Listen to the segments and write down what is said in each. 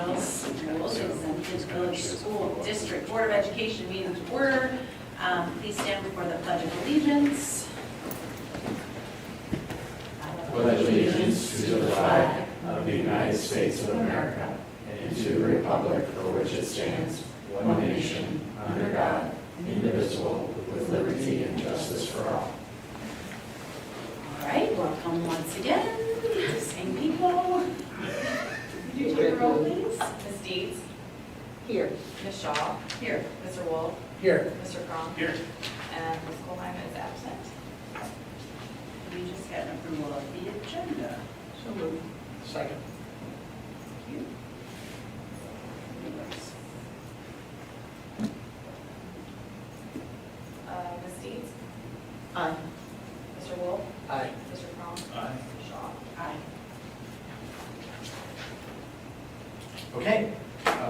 Mills Vintage Village School District Board of Education meeting to order. Please stand before the Pledge of Allegiance. Pledge allegiance to the flag of the United States of America and to the republic for which it stands, one nation, under God, indivisible, with liberty and justice for all. All right, welcome once again. Same people. Could you take a roll, please? Ms. Deeds? Here. Ms. Shaw? Here. Mr. Wolf? Here. Mr. Crum? Here. And Ms. Colheim is absent. We just got an approval of the agenda. So moved. Second. Thank you. Ms. Deeds? Aye. Mr. Wolf? Aye. Mr. Crum? Aye. Ms. Shaw? Aye. Okay,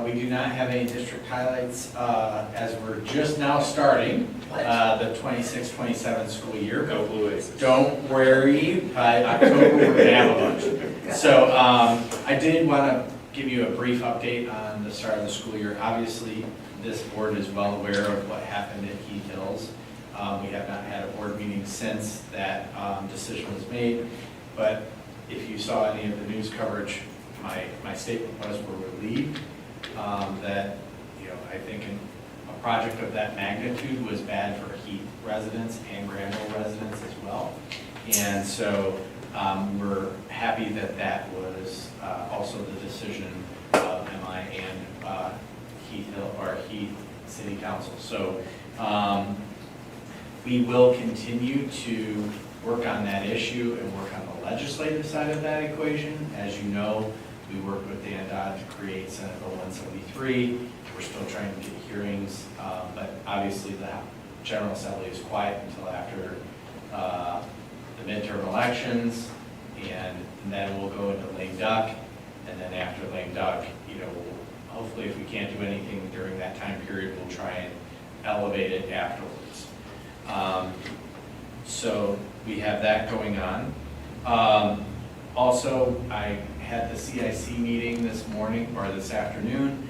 we do not have any district highlights as we're just now starting the 26-27 school year. Go Blue Aces. Don't worry, by October we're gonna have a bunch. So I did want to give you a brief update on the start of the school year. Obviously, this board is well aware of what happened at Heath Hills. We have not had a board meeting since that decision was made, but if you saw any of the news coverage, my statement was we're relieved that, I think a project of that magnitude was bad for Heath residents and Granville residents as well. And so we're happy that that was also the decision of MI and Heath Hill or Heath City Council. So we will continue to work on that issue and work on the legislative side of that equation. As you know, we worked with Dan Dodd to create Senate Bill 173. We're still trying to get hearings, but obviously the General Assembly is quiet until after the midterm elections, and then we'll go into lame duck, and then after lame duck, hopefully if we can't do anything during that time period, we'll try and elevate it afterwards. So we have that going on. Also, I had the CIC meeting this morning or this afternoon.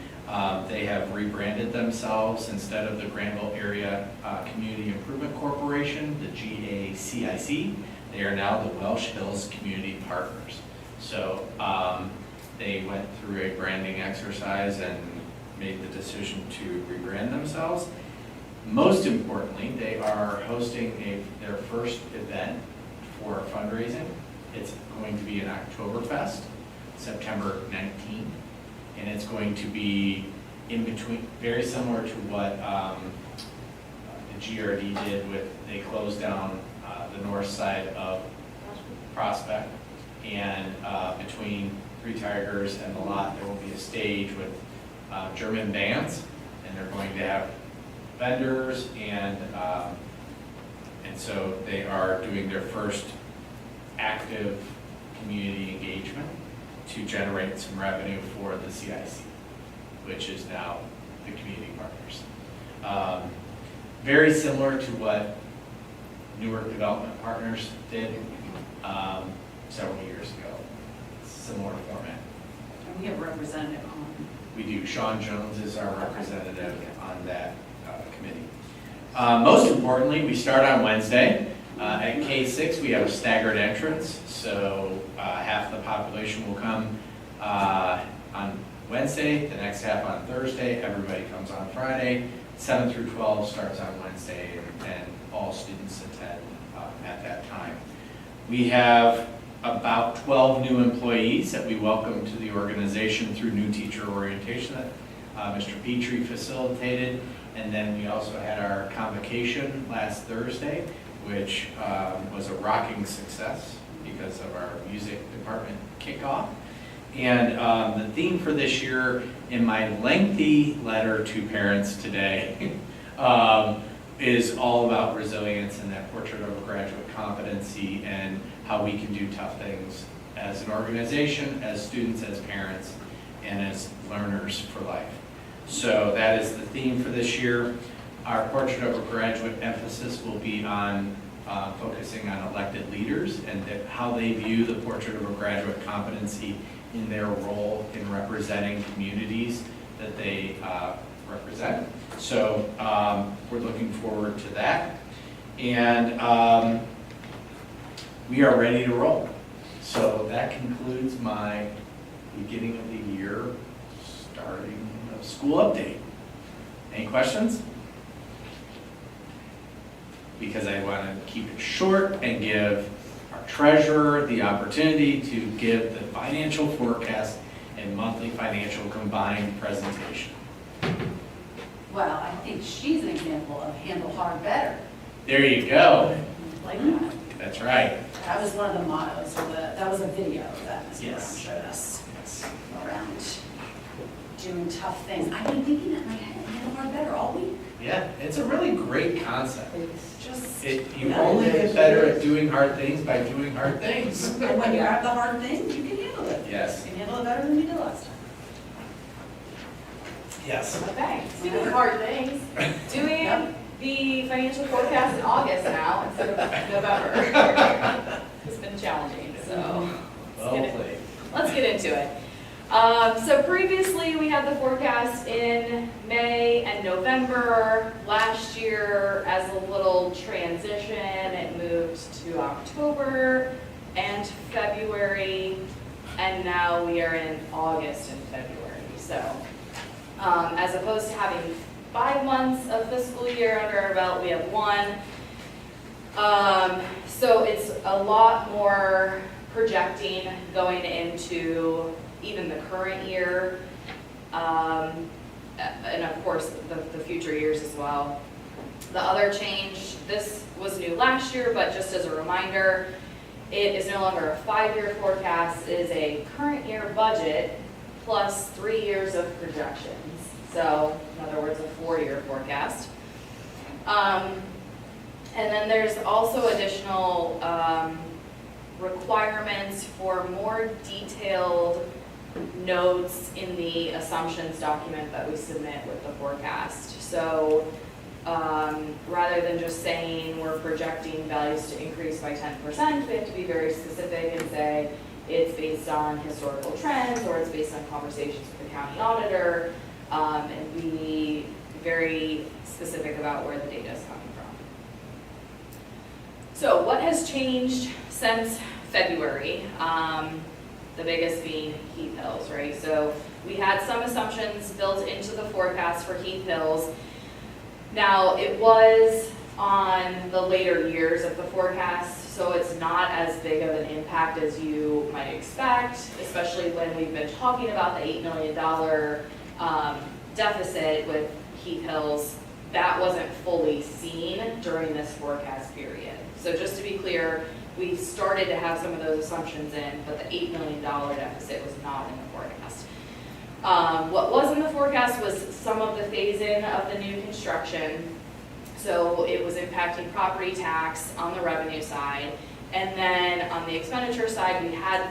They have rebranded themselves instead of the Granville Area Community Improvement Corporation, the GACIC. They are now the Welsh Hills Community Partners. So they went through a branding exercise and made the decision to rebrand themselves. Most importantly, they are hosting their first event for fundraising. It's going to be an Oktoberfest, September 19th, and it's going to be in between, very similar to what the GRD did with, they closed down the north side of Prospect, and between Three Tigers and the lot, there will be a stage with German bands, and they're going to have vendors, and so they are doing their first active community engagement to generate some revenue for the CIC, which is now the community partners. Very similar to what Newark Development Partners did several years ago. Similar format. And we have a representative on. We do. Sean Jones is our representative on that committee. Most importantly, we start on Wednesday. At K6, we have a staggered entrance, so half the population will come on Wednesday, the next half on Thursday, everybody comes on Friday. 7 through 12 starts on Wednesday, and all students attend at that time. We have about 12 new employees that we welcome to the organization through new teacher orientation that Mr. Petrie facilitated. And then we also had our convocation last Thursday, which was a rocking success because of our music department kickoff. And the theme for this year, in my lengthy letter to parents today, is all about resilience and that portrait of a graduate competency and how we can do tough things as an organization, as students, as parents, and as learners for life. So that is the theme for this year. Our portrait of a graduate emphasis will be on focusing on elected leaders and how they view the portrait of a graduate competency in their role in representing communities that they represent. So we're looking forward to that. And we are ready to roll. So that concludes my beginning of the year, starting of school update. Any questions? Because I want to keep it short and give our treasurer the opportunity to give the financial forecast and monthly financial combined presentation. Well, I think she's an example of handle hard better. There you go. Like that. That's right. That was one of the mottos, or that was a video that Ms. Brown Yes. showed us Yes. around doing tough things. I've been thinking that in my head, handle hard better all week. Yeah, it's a really great concept. It's just, You only get better at doing hard things by doing hard things. and when you have the hard things, you can handle it. Yes. You can handle it better than you did last time. Yes. Okay, speaking of hard things, doing Yep. the financial forecast in August now instead of November. It's been challenging, so Well played. let's get into it. So previously, we had the forecast in May and November. Last year, as a little transition, it moved to October and February, and now we are in August and February. So as opposed to having 5 months of fiscal year under our belt, we have 1. So it's a lot more projecting going into even the current year, and of course the future years as well. The other change, this was new last year, but just as a reminder, it is no longer a 5-year forecast, it is a current year budget plus 3 years of projections. So in other words, a 4-year forecast. And then there's also additional requirements for more detailed notes in the assumptions document that we submit with the forecast. So rather than just saying we're projecting values to increase by 10%, we have to be very specific and say it's based on historical trends or it's based on conversations with the county auditor, and be very specific about where the data is coming from. So what has changed since February? The biggest being Heath Hills, right? So we had some assumptions built into the forecast for Heath Hills. Now, it was on the later years of the forecast, so it's not as big of an impact as you might expect, especially when we've been talking about the $8 million deficit with Heath Hills. That wasn't fully seen during this forecast period. So just to be clear, we started to have some of those assumptions in, but the $8 million deficit was not in the forecast. What was in the forecast was some of the phase-in of the new construction. So it was impacting property tax on the revenue side. And then on the expenditure side, we had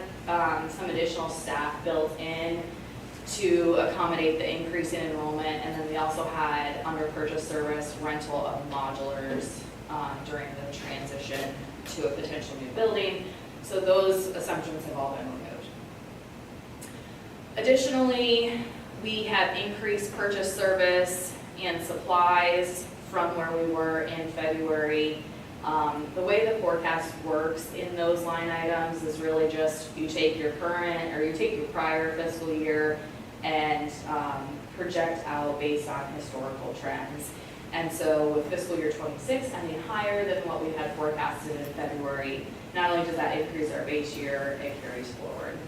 some additional staff built in to accommodate the increase in enrollment. And then we also had under purchase service rental of modulars during the transition to a potential new building. So those assumptions have all been removed. Additionally, we have increased purchase service and supplies from where we were in February. The way the forecast works in those line items is really just you take your current or you take your prior fiscal year and project out based on historical trends. And so with fiscal year 26 ending higher than what we had forecasted in February, not only does that increase our base year, it carries forward.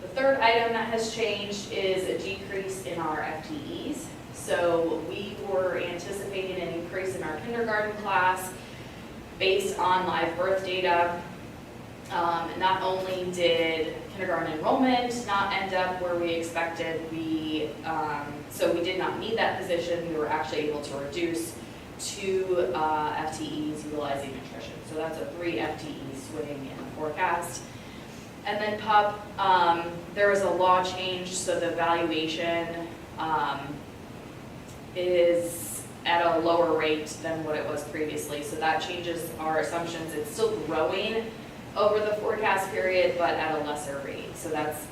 The third item that has changed is a decrease in our FTEs. So we were anticipating an increase in our kindergarten class based on live birth data. Not only did kindergarten enrollment not end up where we expected, so we did not need that position. We were actually able to reduce 2 FTEs utilizing nutrition. So that's a 3 FTE swing in the forecast. And then PUP, there was a law change, so the valuation is at a lower rate than what it was previously. So that changes our assumptions. It's still growing over the forecast period, but at a lesser rate. So that's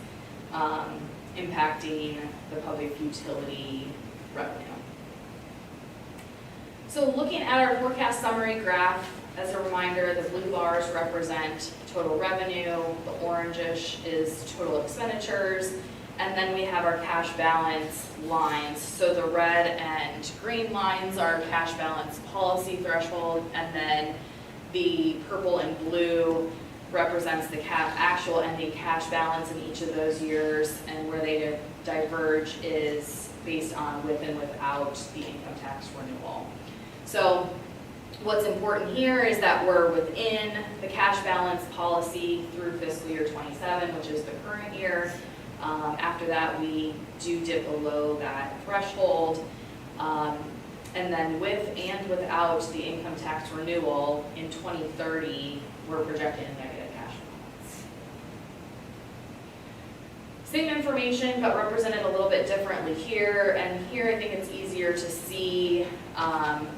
impacting the public utility revenue. So looking at our forecast summary graph, as a reminder, the blue bars represent total revenue, the orangish is total expenditures, and then we have our cash balance lines. So the red and green lines are cash balance policy threshold, and then the purple and blue represents the actual ending cash balance in each of those years, and where they diverge is based on with and without the income tax renewal. So what's important here is that we're within the cash balance policy through fiscal year 27, which is the current year. After that, we do dip below that threshold. And then with and without the income tax renewal in 2030, we're projecting a negative cash balance. Same information, but represented a little bit differently here. And here I think it's easier to see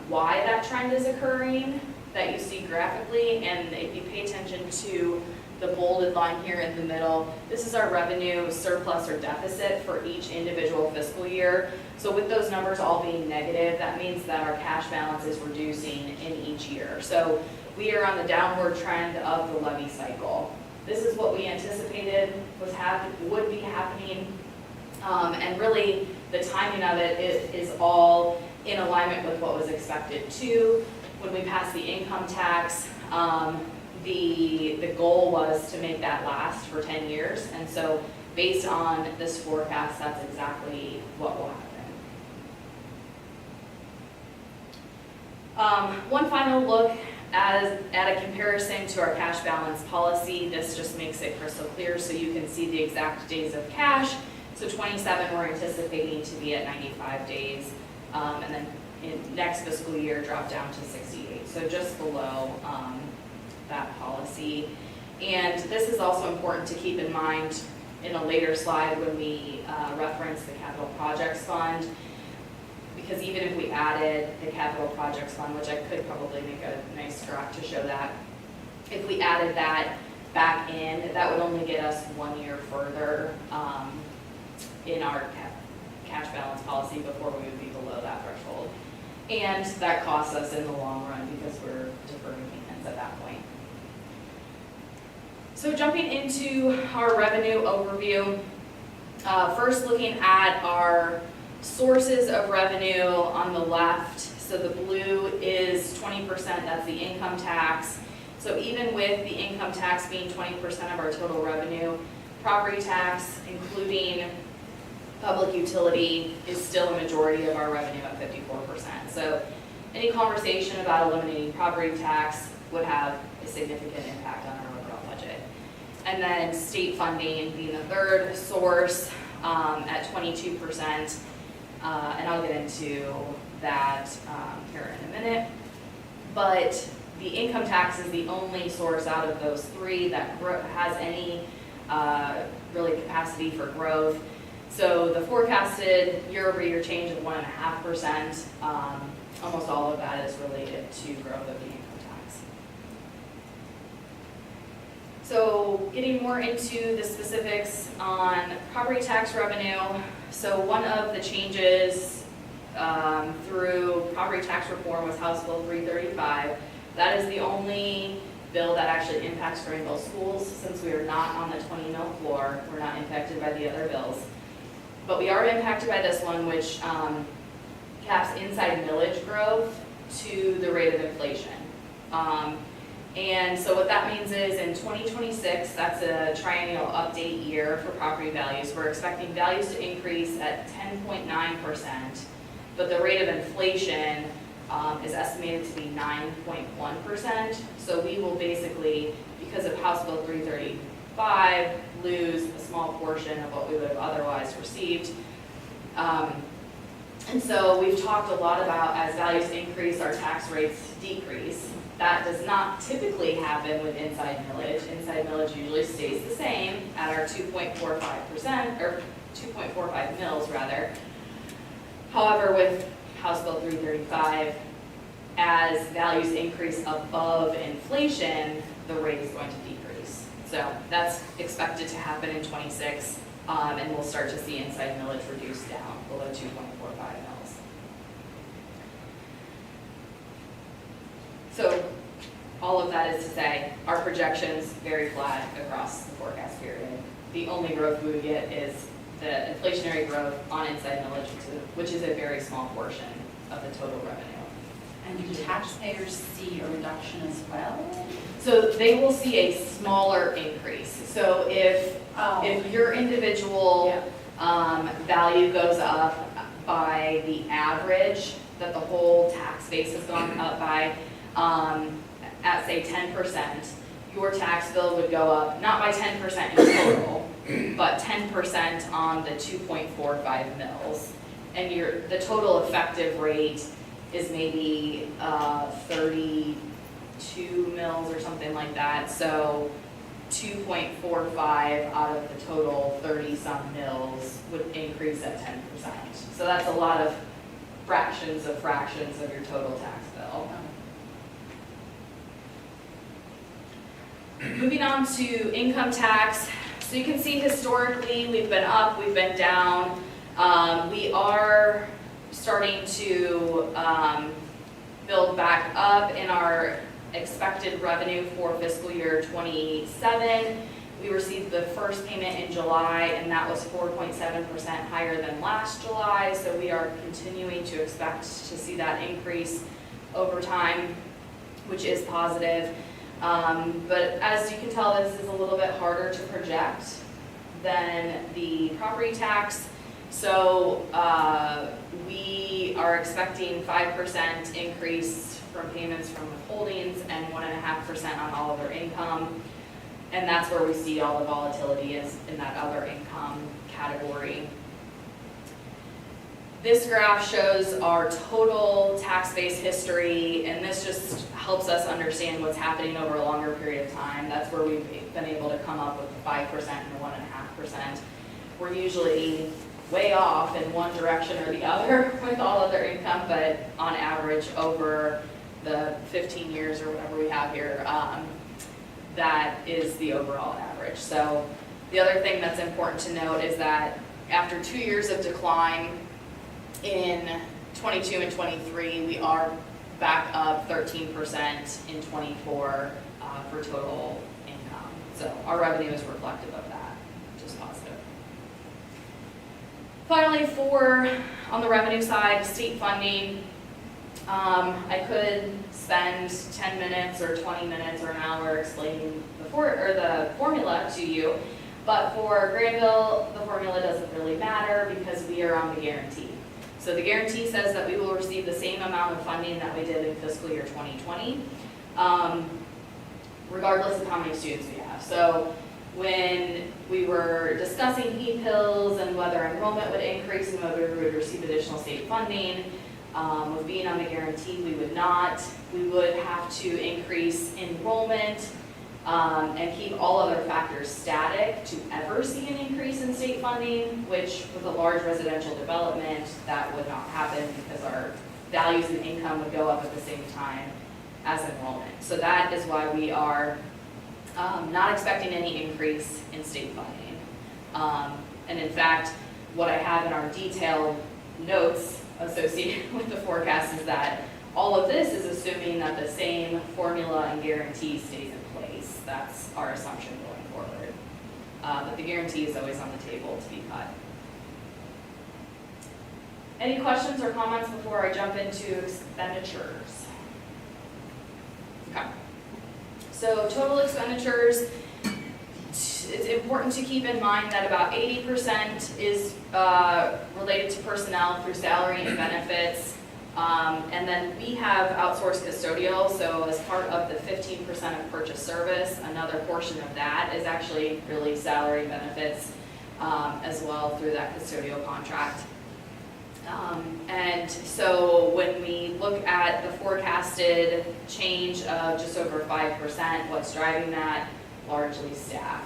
why that trend is occurring that you see graphically. And if you pay attention to the bolded line here in the middle, this is our revenue surplus or deficit for each individual fiscal year. So with those numbers all being negative, that means that our cash balance is reducing in each year. So we are on the downward trend of the levy cycle. This is what we anticipated would be happening, and really the timing of it is all in alignment with what was expected too. When we passed the income tax, the goal was to make that last for 10 years, and so based on this forecast, that's exactly what will happen. One final look at a comparison to our cash balance policy. This just makes it crystal clear so you can see the exact days of cash. So 27 we're anticipating to be at 95 days, and then in next fiscal year drop down to 68, so just below that policy. And this is also important to keep in mind in a later slide when we reference the capital projects fund, because even if we added the capital projects fund, which I could probably make a nice graph to show that, if we added that back in, that would only get us 1 year further in our cash balance policy before we would be below that threshold. And that costs us in the long run because we're deferring maintenance at that point. So jumping into our revenue overview, first looking at our sources of revenue on the left. So the blue is 20%, that's the income tax. So even with the income tax being 20% of our total revenue, property tax, including public utility, is still a majority of our revenue at 54%. So any conversation about eliminating property tax would have a significant impact on our overall budget. And then state funding being the third source at 22%. And I'll get into that here in a minute. But the income tax is the only source out of those three that has any really capacity for growth. So the forecasted year-over-year change of 1.5%, almost all of that is related to growth of the income tax. So getting more into the specifics on property tax revenue. So one of the changes through property tax reform was House Bill 335. That is the only bill that actually impacts Greenville schools. Since we are not on the 20 mil floor, we're not impacted by the other bills. But we are impacted by this one, which caps inside millage growth to the rate of inflation. And so what that means is in 2026, that's a triennial update year for property values. We're expecting values to increase at 10.9%, but the rate of inflation is estimated to be 9.1%. So we will basically, because of House Bill 335, lose a small portion of what we would have otherwise received. And so we've talked a lot about as values increase, our tax rates decrease. That does not typically happen with inside millage. Inside millage usually stays the same at our 2.45%, or 2.45 mils rather. However, with House Bill 335, as values increase above inflation, the rate is going to decrease. So that's expected to happen in 26. And we'll start to see inside millage reduce down below 2.45 mils. So all of that is to say, our projections very flat across the forecast period. The only growth we would get is the inflationary growth on inside millage, which is a very small portion of the total revenue. And do taxpayers see a reduction as well? So they will see a smaller increase. So if your individual value goes up by the average that the whole tax base has gone up by, at say 10%, your tax bill would go up, not by 10% in total, but 10% on the 2.45 mils. And the total effective rate is maybe 32 mils or something like that. So 2.45 out of the total 30-some mils would increase at 10%. So that's a lot of fractions of your total tax bill. Moving on to income tax. So you can see historically we've been up, we've been down. We are starting to build back up in our expected revenue for fiscal year 27. We received the first payment in July, and that was 4.7% higher than last July. So we are continuing to expect to see that increase over time, which is positive. But as you can tell, this is a little bit harder to project than the property tax. So we are expecting 5% increase from payments from withholdings and 1.5% on all other income. And that's where we see all the volatility is in that other income category. This graph shows our total tax base history, and this just helps us understand what's happening over a longer period of time. That's where we've been able to come up with the 5% and the 1.5%. We're usually way off in one direction or the other with all other income, but on average over the 15 years or whatever we have here, that is the overall average. So the other thing that's important to note is that after 2 years of decline in 22 and 23, we are back up 13% in 24 for total income. So our revenue is reflective of that, which is positive. Finally, on the revenue side, state funding. I could spend 10 minutes or 20 minutes or an hour explaining the formula to you, but for Granville, the formula doesn't really matter because we are on the guarantee. So the guarantee says that we will receive the same amount of funding that we did in fiscal year 2020, regardless of how many students we have. So when we were discussing Heath Hills and whether enrollment would increase and whether we would receive additional state funding, with being on the guarantee, we would not. We would have to increase enrollment and keep all other factors static to ever see an increase in state funding, which with a large residential development, that would not happen because our values and income would go up at the same time as enrollment. So that is why we are not expecting any increase in state funding. And in fact, what I have in our detailed notes associated with the forecast is that all of this is assuming that the same formula and guarantee stays in place. That's our assumption going forward. But the guarantee is always on the table to be cut. Any questions or comments before I jump into expenditures? Okay. So total expenditures, it's important to keep in mind that about 80% is related to personnel through salary and benefits. And then we have outsourced custodial, so as part of the 15% of purchase service, another portion of that is actually really salary and benefits as well through that custodial contract. And so when we look at the forecasted change of just over 5%, what's driving that? Largely staff.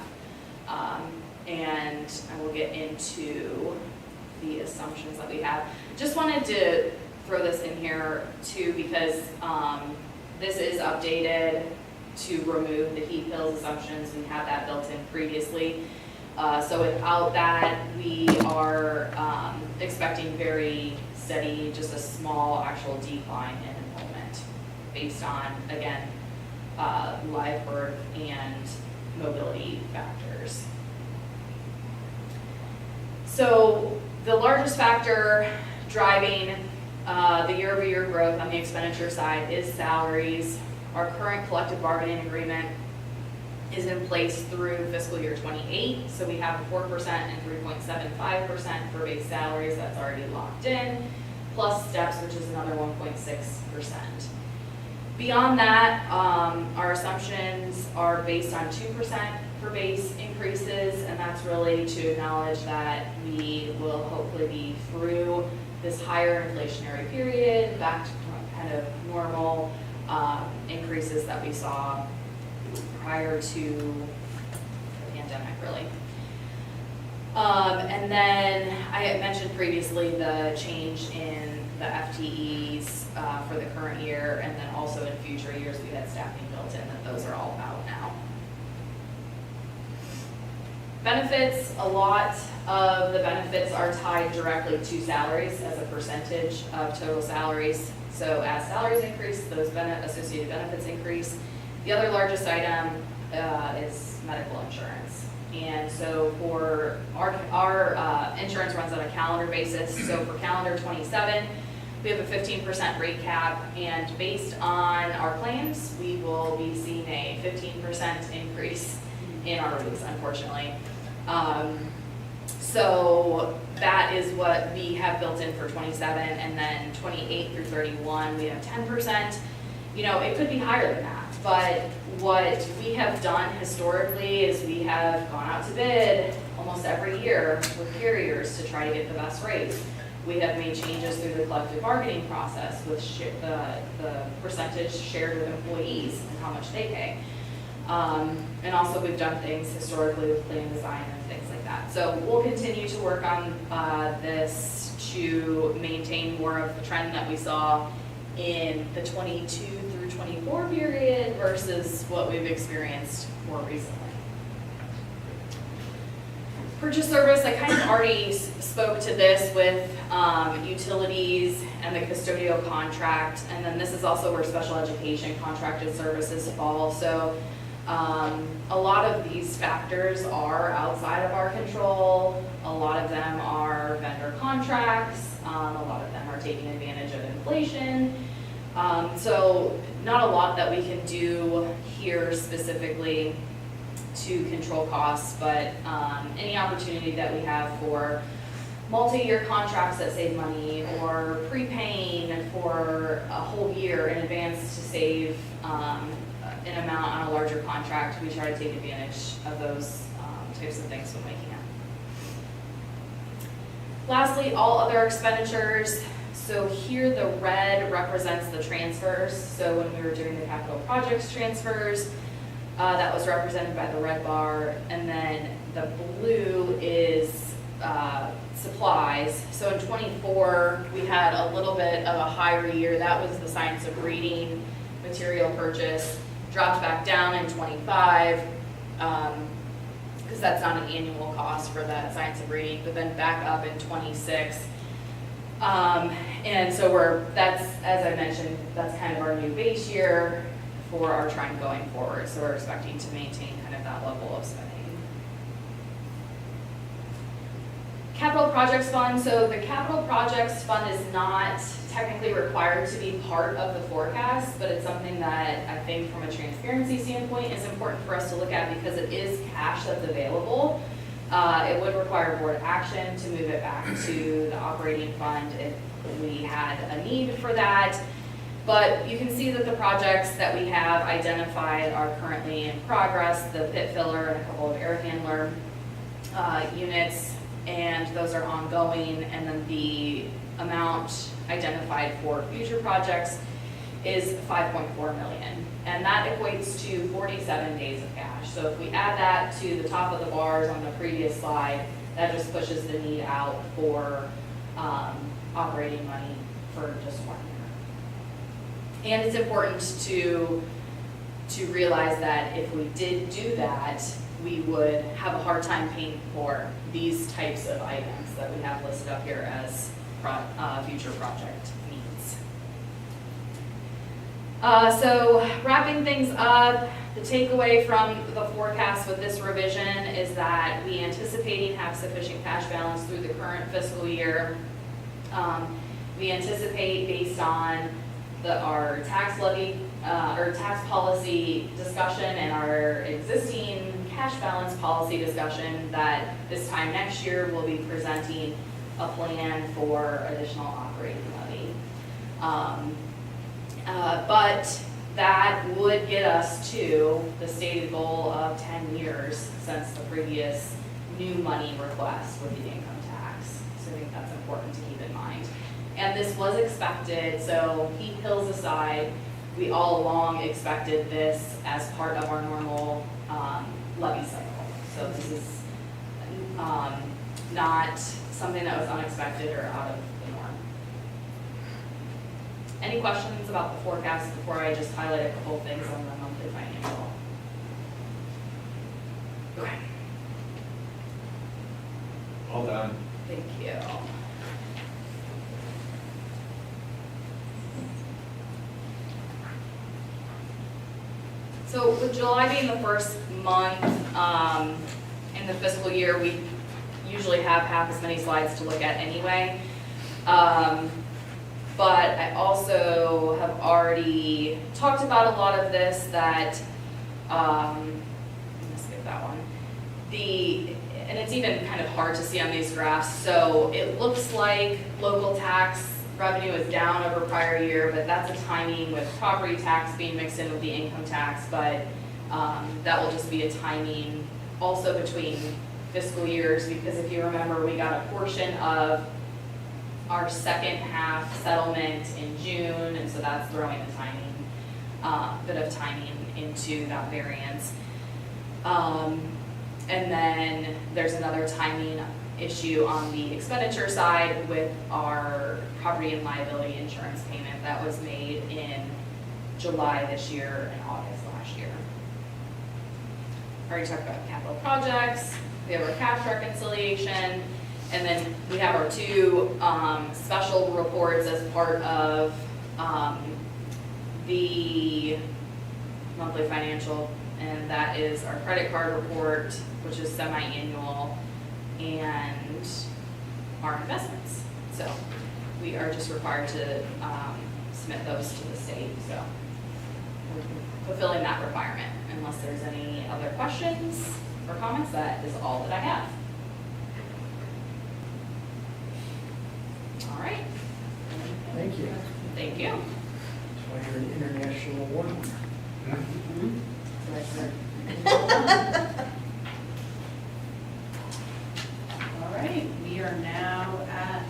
And I will get into the assumptions that we have. Just wanted to throw this in here too because this is updated to remove the Heath Hills assumptions. We had that built in previously. So without that, we are expecting very steady, just a small actual decline in enrollment based on, again, live birth and mobility factors. So the largest factor driving the year-over-year growth on the expenditure side is salaries. Our current collective bargaining agreement is in place through fiscal year '28, so we have 4% and 3.75% for base salaries that's already locked in, plus steps, which is another 1.6%. Beyond that, our assumptions are based on 2% for base increases, and that's really to acknowledge that we will hopefully be through this higher inflationary period, back to kind of normal increases that we saw prior to the pandemic, really. And then I had mentioned previously the change in the FTEs for the current year, and then also in future years we had staffing built in, that those are all out now. Benefits, a lot of the benefits are tied directly to salaries as a percentage of total salaries. So as salaries increase, those associated benefits increase. The other largest item is medical insurance. And so for our insurance runs on a calendar basis. So for calendar '27, we have a 15% rate cap, and based on our claims, we will be seeing a 15% increase in our rates, unfortunately. So that is what we have built in for '27, and then '28 through '31, we have 10%. You know, it could be higher than that, but what we have done historically is we have gone out to bid almost every year with carriers to try to get the best rates. We have made changes through the collective bargaining process with the percentage shared with employees and how much they pay. And also we've done things historically with plan design and things like that. So we'll continue to work on this to maintain more of the trend that we saw in the 22 through 24 period versus what we've experienced more recently. Purchase service, I kind of already spoke to this with utilities and the custodial contract, and then this is also where special education contracted services fall. So a lot of these factors are outside of our control. A lot of them are vendor contracts. A lot of them are taking advantage of inflation. So not a lot that we can do here specifically to control costs, but any opportunity that we have for multi-year contracts that save money, or prepaying for a whole year in advance to save an amount on a larger contract, we try to take advantage of those types of things when we can. Lastly, all other expenditures. So here the red represents the transfers. So when we were doing the capital projects transfers, that was represented by the red bar, and then the blue is supplies. So in '24, we had a little bit of a higher year. That was the science of reading material purchase. Dropped back down in '25, because that's not an annual cost for that science of reading, but then back up in '26. And so that's, as I mentioned, that's kind of our new base year for our trend going forward. So we're expecting to maintain kind of that level of spending. Capital Projects Fund. So the Capital Projects Fund is not technically required to be part of the forecast, but it's something that I think from a transparency standpoint is important for us to look at, because it is cash that's available. It would require board action to move it back to the operating fund if we had a need for that. But you can see that the projects that we have identified are currently in progress, the pit filler and a couple of air handler units, and those are ongoing. And then the amount identified for future projects is $5.4 million. And that equates to 47 days of cash. So if we add that to the top of the bars on the previous slide, that just pushes the need out for operating money for just 1 year. And it's important to realize that if we did do that, we would have a hard time paying for these types of items that we have listed up here as future project needs. So wrapping things up, the takeaway from the forecast with this revision is that we anticipating have sufficient cash balance through the current fiscal year. We anticipate based on our tax levy or tax policy discussion and our existing cash balance policy discussion that this time next year we'll be presenting a plan for additional operating levy. But that would get us to the stated goal of 10 years since the previous new money request with the income tax. So I think that's important to keep in mind. And this was expected, so Heath Hills aside, we all along expected this as part of our normal levy cycle. So this is not something that was unexpected or out of the norm. Any questions about the forecast before I just highlight a couple of things on the monthly financial? Okay. Well done. Thank you. So with July being the first month in the fiscal year, we usually have half as many slides to look at anyway. But I also have already talked about a lot of this that, I'm gonna skip that one. And it's even kind of hard to see on these graphs. So it looks like local tax revenue is down over prior year, but that's a timing with property tax being mixed in with the income tax, but that will just be a timing also between fiscal years, because if you remember, we got a portion of our second half settlement in June, and so that's throwing a timing, bit of timing into that variance. And then there's another timing issue on the expenditure side with our property and liability insurance payment that was made in July this year and August last year. Already talked about capital projects, we have our cash reconciliation, and then we have our two special reports as part of the monthly financial, and that is our credit card report, which is semi-annual, and our investments. So we are just required to submit those to the state, so we're fulfilling that requirement. Unless there's any other questions or comments, that is all that I have. All right. Thank you. Thank you. That's why you're an international award winner. All right, we are now at a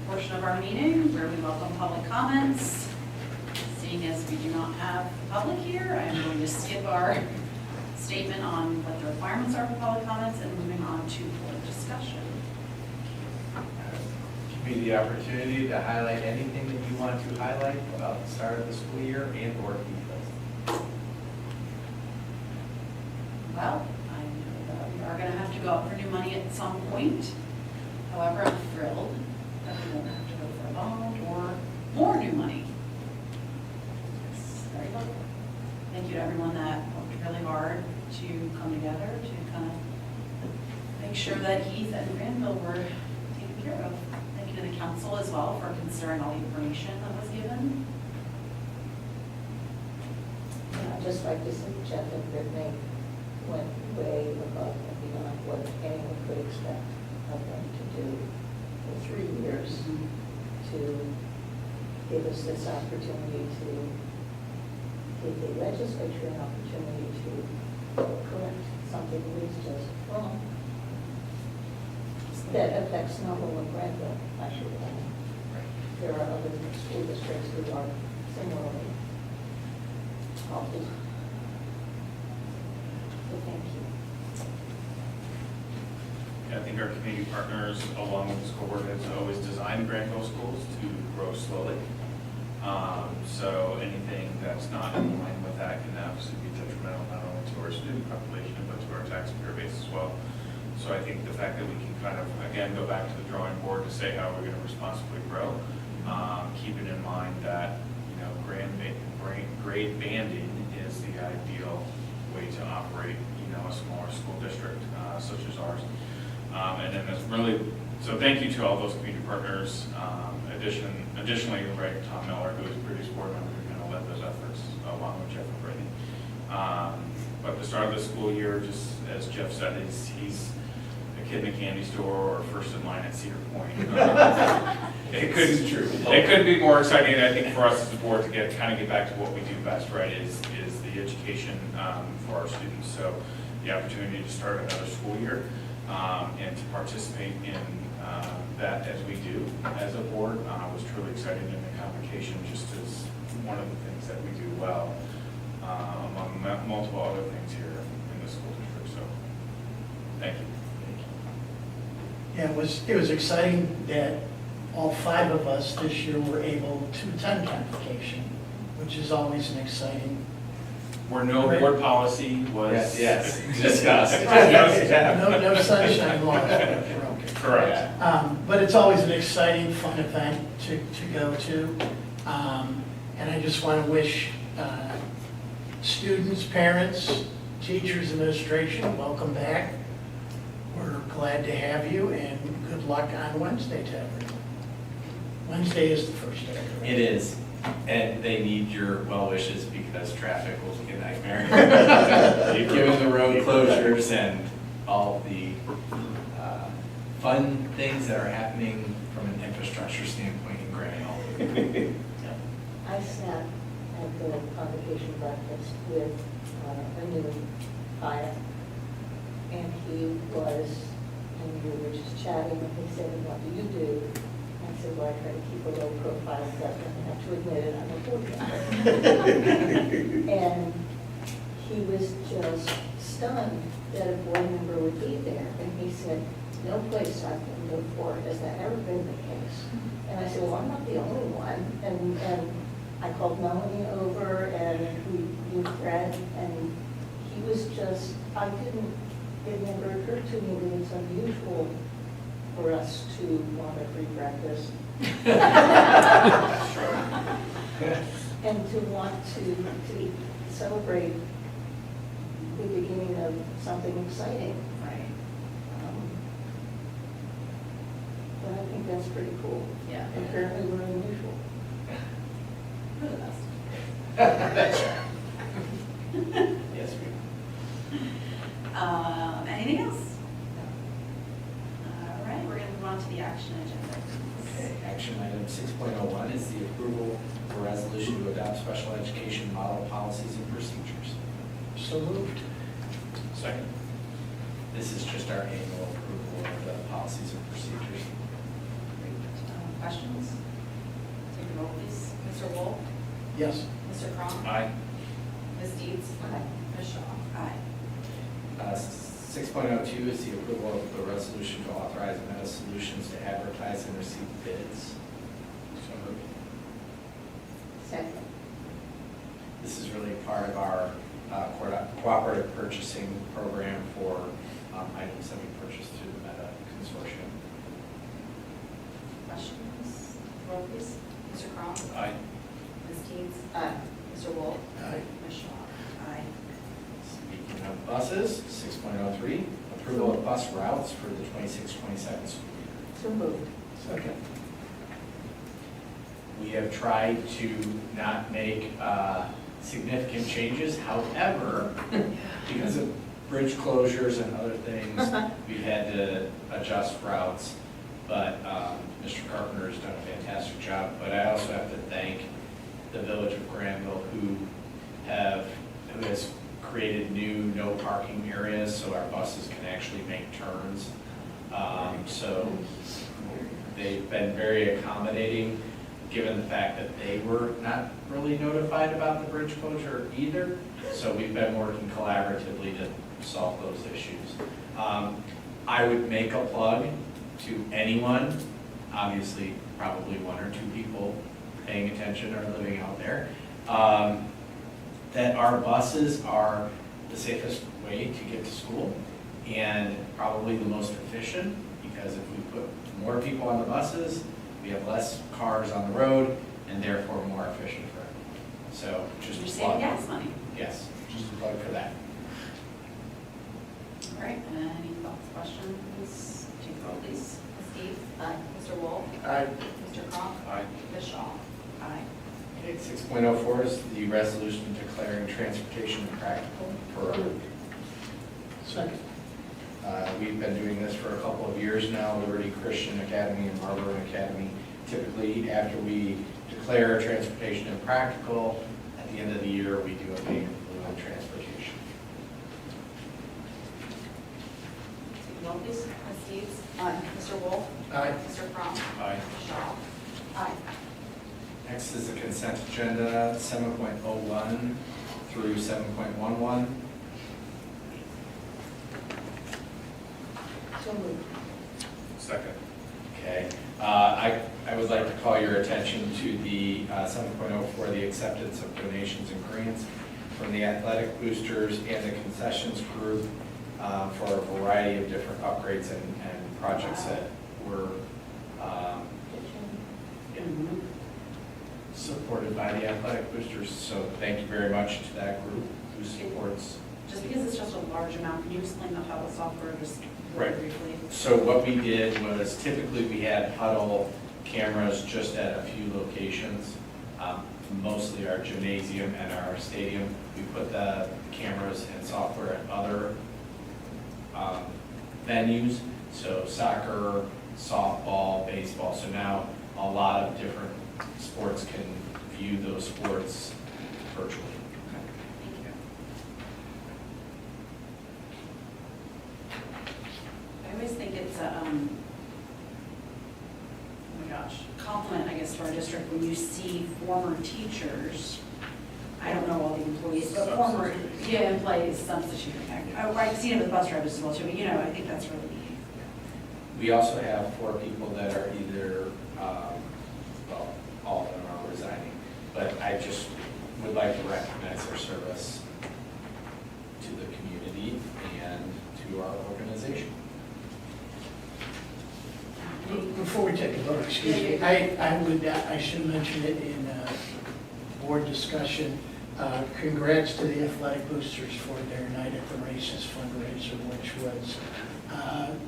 portion of our meeting where we welcome public comments. Seeing as we do not have the public here, I am going to skip our statement on what the requirements are for public comments and moving on to board discussion. Give me the opportunity to highlight anything that you want to highlight about the start of the school year and or details. Well, I know that we are going to have to go out for new money at some point. However, I'm thrilled that we won't have to go for a bond or more new money. It's very helpful. Thank you to everyone that worked really hard to come together to kind of make sure that Heath and Granville were taken care of. Thank you to the council as well for considering all the information that was given. I'd just like to suggest that they went way above and beyond what anyone could expect of them to do for 3 years to give us this opportunity to give the legislature an opportunity to correct something that is just wrong. That affects not only Granville, I should add. There are other school districts who are similarly awful. So thank you. I think our community partners, along with the school board, has always designed Granville schools to grow slowly. So anything that's not in line with that can obviously be detrimental not only to our student population, but to our taxpayer base as well. So I think the fact that we can kind of, again, go back to the drawing board to say how we're going to responsibly grow, keeping in mind that, you know, grade banding is the ideal way to operate, you know, a smaller school district such as ours. And then that's really, so thank you to all those community partners. Additionally, right, Tom Miller, who is a previous board member, who kind of led those efforts along with Jeff and Brittany. But the start of the school year, just as Jeff said, he's a kid in a candy store or first in line at Cedar Point. It couldn't be more exciting, I think, for us as a board to get back to what we do best, right, is the education for our students. So the opportunity to start another school year and to participate in that as we do as a board was truly exciting, and the convocation just is one of the things that we do well among multiple other things here in the school district. So thank you. Yeah, it was exciting that all 5 of us this year were able to attend convocation, which is always an exciting. Where no board policy was Yes, discussed. No sunshine laws, but we're okay. correct. But it's always an exciting, fun event to go to. And I just want to wish students, parents, teachers, administration, welcome back. We're glad to have you, and good luck on Wednesday to everyone. Wednesday is the first day. It is, and they need your well wishes because traffic will be a nightmare. Given the road closures and all the fun things that are happening from an infrastructure standpoint in Granville. I sat at the convocation breakfast with a new hire, and he was, and we were just chatting, and he said, "What do you do?" I said, "Well, I try to keep a low profile, but I have to admit it, I'm a board member." And he was just stunned that a board member would be there, and he said, "No place I've been before has that ever been the case." And I said, "Well, I'm not the only one." And I called Melanie over, and we read, and he was just, it never occurred to me that it's unusual for us to want a free breakfast. And to want to celebrate the beginning of something exciting. Right. But I think that's pretty cool. Yeah. Apparently we're unusual. We're the best. Yes, we Anything else? All right, we're going to move on to the action agenda. Okay, action item 6.01 is the approval of a resolution to adopt special education model policies and procedures. So moved. Second. This is just our annual approval of the policies and procedures. Questions? Take a roll, please. Mr. Wolf? Yes. Mr. Cron? Aye. Ms. Deeds? Aye. Ms. Shaw? Aye. 6.02 is the approval of the resolution to authorize Meta Solutions to advertise and receive bids. So moved. Second. This is really part of our cooperative purchasing program for items that we purchase through the Meta Consortium. Questions? Roll, please. Mr. Cron? Aye. Ms. Deeds? Aye. Mr. Wolf? Aye. Ms. Shaw? Aye. Speaking of buses, 6.03, approval of bus routes for the 26-27 school year. So moved. Second. We have tried to not make significant changes. However, because of bridge closures and other things, we've had to adjust routes. But Mr. Carpenter has done a fantastic job. But I also have to thank the Village of Granville who has created new no parking areas so our buses can actually make turns. So they've been very accommodating, given the fact that they were not really notified about the bridge closure either. So we've been working collaboratively to solve those issues. I would make a plug to anyone, obviously probably 1 or 2 people paying attention or living out there, that our buses are the safest way to get to school and probably the most efficient, because if we put more people on the buses, we have less cars on the road and therefore more efficient for everyone. So just You're a saving plug. gas money. Yes, just a plug for that. All right, any thoughts, questions? Take the roll, please. Ms. Dees? Aye. Mr. Wolf? Aye. Mr. Cronk? Aye. Ms. Shaw? Aye. Okay, 6.04 is the resolution declaring transportation impractical for Second. We've been doing this for a couple of years now, Liberty Christian Academy and Marlboro Academy. Typically, after we declare transportation impractical, at the end of the year, we do a pay in lieu on transportation. Take the roll, please. Ms. Dees? Aye. Mr. Wolf? Aye. Mr. Cronk? Aye. Ms. Shaw? Aye. Next is the consent agenda, 7.01 through 7.11. So moved. Second. Okay, I would like to call your attention to the 7.04, the acceptance of donations and grants from the athletic boosters and the concessions group for a variety of different upgrades and projects that were Mhm. supported by the athletic boosters. So thank you very much to that group who supports. Just because it's just a large amount, can you explain the Hubble software just very Right. briefly? So what we did was typically we had huddle cameras just at a few locations, mostly our gymnasium and our stadium. We put the cameras and software at other venues, so soccer, softball, baseball. So now a lot of different sports can view those sports virtually. Thank you. I always think it's a, oh my gosh, compliment, I guess, to our district when you see former teachers, I don't know all the employees, but former, yeah, employees substituting. I've seen it with bus drivers as well too, but you know, I think that's really neat. We also have 4 people that are either, well, all of them are resigning, but I just would like to recognize their service to the community and to our organization. Before we take a vote, excuse me, I should mention it in board discussion. Congrats to the athletic boosters for their Night at the Races fundraiser, which was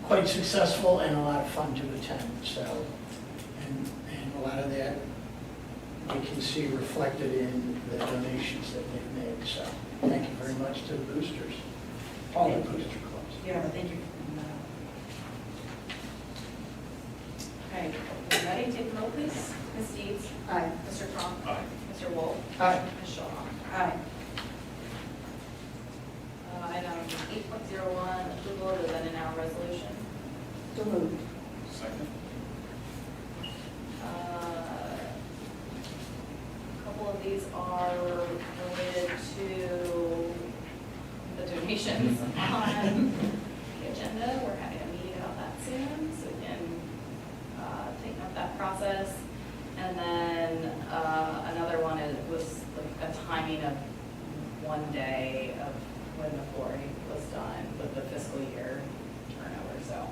quite successful and a lot of fun to attend. So, and a lot of that we can see reflected in the donations that they've made. So, thank you very much to the boosters, all the booster clubs. Yeah, but thank you. Okay, you ready? Take the roll, please. Ms. Dees? Aye. Mr. Cronk? Aye. Mr. Wolf? Aye. Ms. Shaw? Aye. Item 8.01, approval of the then and now resolution. So moved. Second. A couple of these are related to the donations on the agenda. We're having a meeting about that soon, so we can take up that process. And then another one was a timing of one day of when the flooring was done with the fiscal year turnover, so.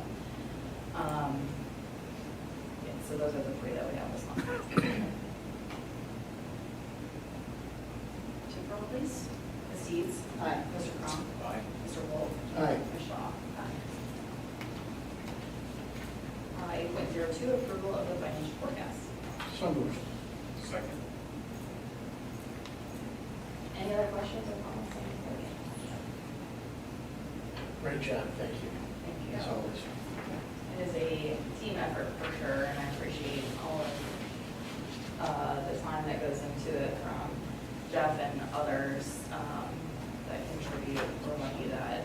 Yeah, so those are the 3 that we have this month. Take roll, please. Ms. Dees? Aye. Mr. Cronk? Aye. Mr. Wolf? Aye. Ms. Shaw? 8.02, approval of the financial forecast. So moved. Second. Any other questions or comments? Great job, thank you, Thank you. as always. It is a team effort for sure, and I appreciate all of the time that goes into it from Jeff and others that contribute. We're lucky that,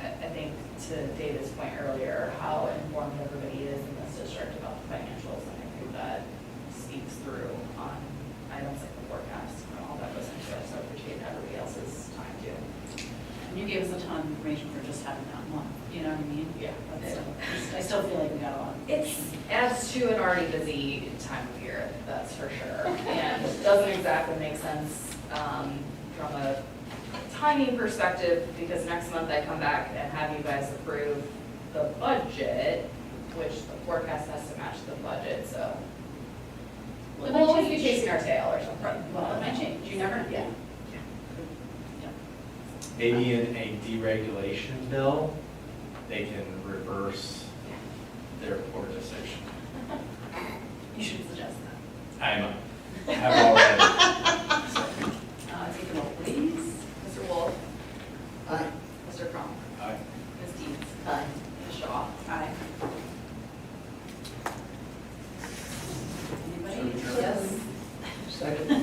I think to David's point earlier, how informed everybody is in this district about the financials, and I think that speaks through on items like the forecast and all that goes into it, so I appreciate everybody else's time too. And you gave us a ton of information for just having that month, you know what I mean? Yeah. But still, I still feel like we got a lot of It's adds to an already busy time of year, that's for sure. And it doesn't exactly make sense from a timing perspective, because next month I come back and have you guys approve the budget, which the forecast has to match the budget, so. Well, it We'll might always be change. chasing our tail or something. Well, it might change, you never, yeah. Maybe in a deregulation bill, they can reverse their poor decision. You should suggest that. I have already. Take a roll, please. Mr. Wolf, Aye. Mr. Crum, Aye. Ms. Deeds, Aye. Ms. Shaw. Aye. Anybody? So adjourned. Yes. Second.